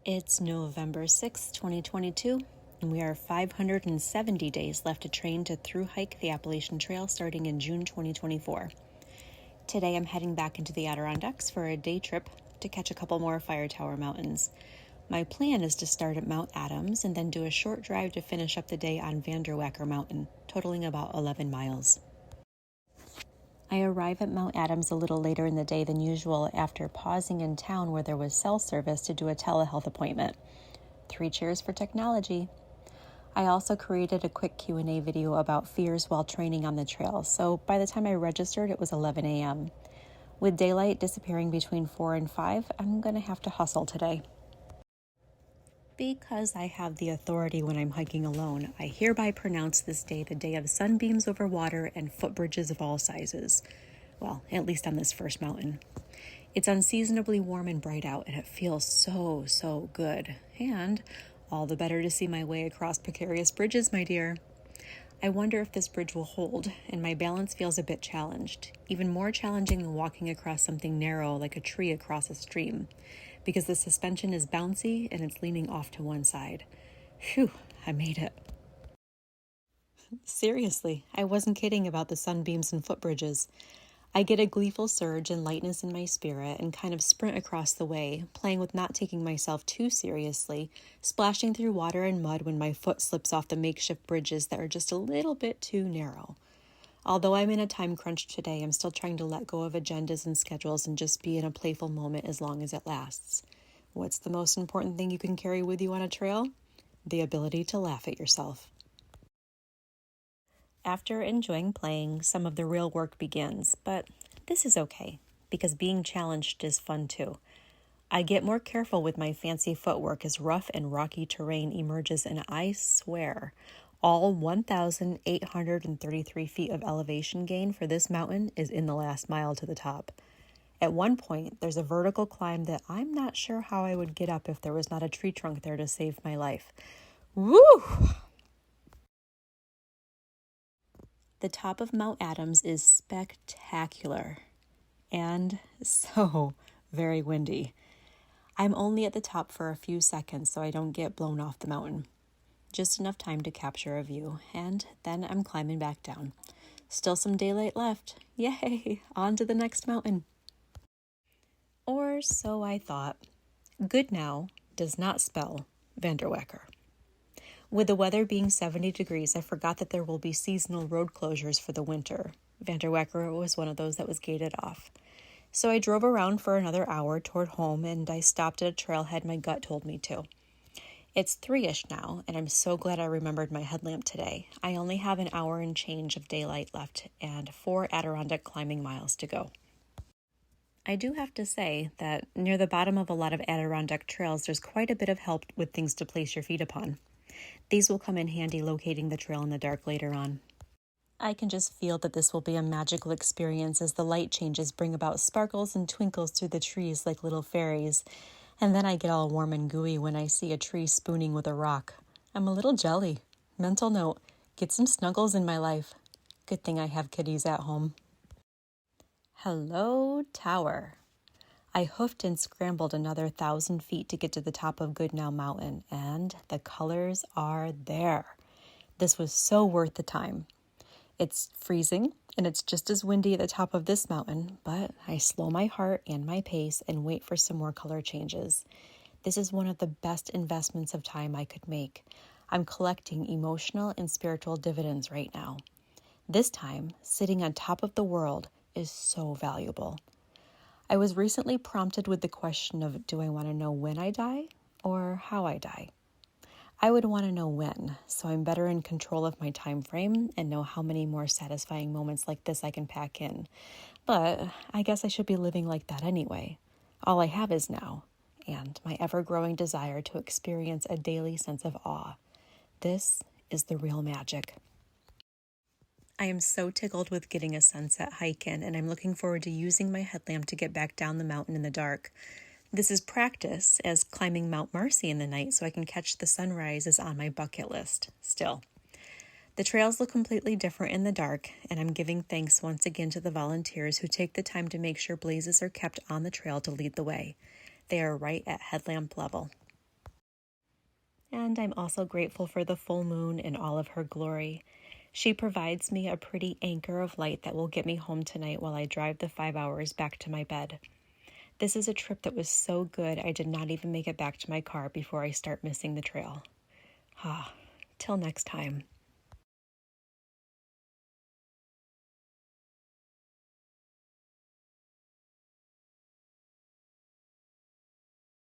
It's November 6th, 2022, and we are 570 days left to train to thru hike the Appalachian Trail starting in June 2024. Today I'm heading back into the Adirondacks for a day trip to catch a couple more fire tower mountains. My plan is to start at Mount Adams and then do a short drive to finish up the day on Vanderwhacker Mountain, totaling about 11 miles. I arrive at Mount Adams a little later in the day than usual after pausing in town where there was cell service to do a telehealth appointment. 3 cheers for technology. I also created a quick Q&A video about fears while training on the trail, so by the time I registered it was 11 a.m. With daylight disappearing between 4 and 5, I'm going to have to hustle today. Because I have the authority when I'm hiking alone, I hereby pronounce this day the day of sunbeams over water and footbridges of all sizes. Well, at least on this first mountain. It's unseasonably warm and bright out, and it feels so good. And all the better to see my way across precarious bridges, my dear. I wonder if this bridge will hold, and my balance feels a bit challenged. Even more challenging than walking across something narrow like a tree across a stream, because the suspension is bouncy and it's leaning off to one side. Phew, I made it. Seriously, I wasn't kidding about the sunbeams and footbridges. I get a gleeful surge and lightness in my spirit and kind of sprint across the way, playing with not taking myself too seriously, splashing through water and mud when my foot slips off the makeshift bridges that are just a little bit too narrow. Although I'm in a time crunch today, I'm still trying to let go of agendas and schedules and just be in a playful moment as long as it lasts. What's the most important thing you can carry with you on a trail? The ability to laugh at yourself. After enjoying playing, some of the real work begins, but this is okay, because being challenged is fun too. I get more careful with my fancy footwork as rough and rocky terrain emerges, and I swear, all 1,833 feet of elevation gain for this mountain is in the last mile to the top. At one point, there's a vertical climb that I'm not sure how I would get up if there was not a tree trunk there to save my life. Woo! The top of Mount Adams is spectacular and so very windy. I'm only at the top for a few seconds so I don't get blown off the mountain. Just enough time to capture a view, and then I'm climbing back down. Still some daylight left. Yay! On to the next mountain. Or so I thought. Goodnow does not spell Vanderwhacker. With the weather being 70 degrees, I forgot that there will be seasonal road closures for the winter. Vanderwhacker was one of those that was gated off. So I drove around for another hour toward home, and I stopped at a trailhead my gut told me to. It's 3-ish now, and I'm so glad I remembered my headlamp today. I only have an hour and change of daylight left and 4 Adirondack climbing miles to go. I do have to say that near the bottom of a lot of Adirondack trails, there's quite a bit of help with things to place your feet upon. These will come in handy locating the trail in the dark later on. I can just feel that this will be a magical experience as the light changes bring about sparkles and twinkles through the trees like little fairies. And then I get all warm and gooey when I see a tree spooning with a rock. I'm a little jelly. Mental note, get some snuggles in my life. Good thing I have kitties at home. Hello, tower. I hoofed and scrambled another 1,000 feet to get to the top of Goodnow Mountain, and the colors are there. This was so worth the time. It's freezing, and it's just as windy at the top of this mountain, but I slow my heart and my pace and wait for some more color changes. This is one of the best investments of time I could make. I'm collecting emotional and spiritual dividends right now. This time, sitting on top of the world is so valuable. I was recently prompted with the question of, do I want to know when I die or how I die? I would want to know when, so I'm better in control of my time frame and know how many more satisfying moments like this I can pack in. But I guess I should be living like that anyway. All I have is now, and my ever-growing desire to experience a daily sense of awe. This is the real magic. I am so tickled with getting a sunset hike in, and I'm looking forward to using my headlamp to get back down the mountain in the dark. This is practice, as climbing Mount Marcy in the night so I can catch the sunrise is on my bucket list still. The trails look completely different in the dark, and I'm giving thanks once again to the volunteers who take the time to make sure blazes are kept on the trail to lead the way. They are right at headlamp level. And I'm also grateful for the full moon in all of her glory. She provides me a pretty anchor of light that will get me home tonight while I drive the 5 hours back to my bed. This is a trip that was so good I did not even make it back to my car before I start missing the trail. Till next time.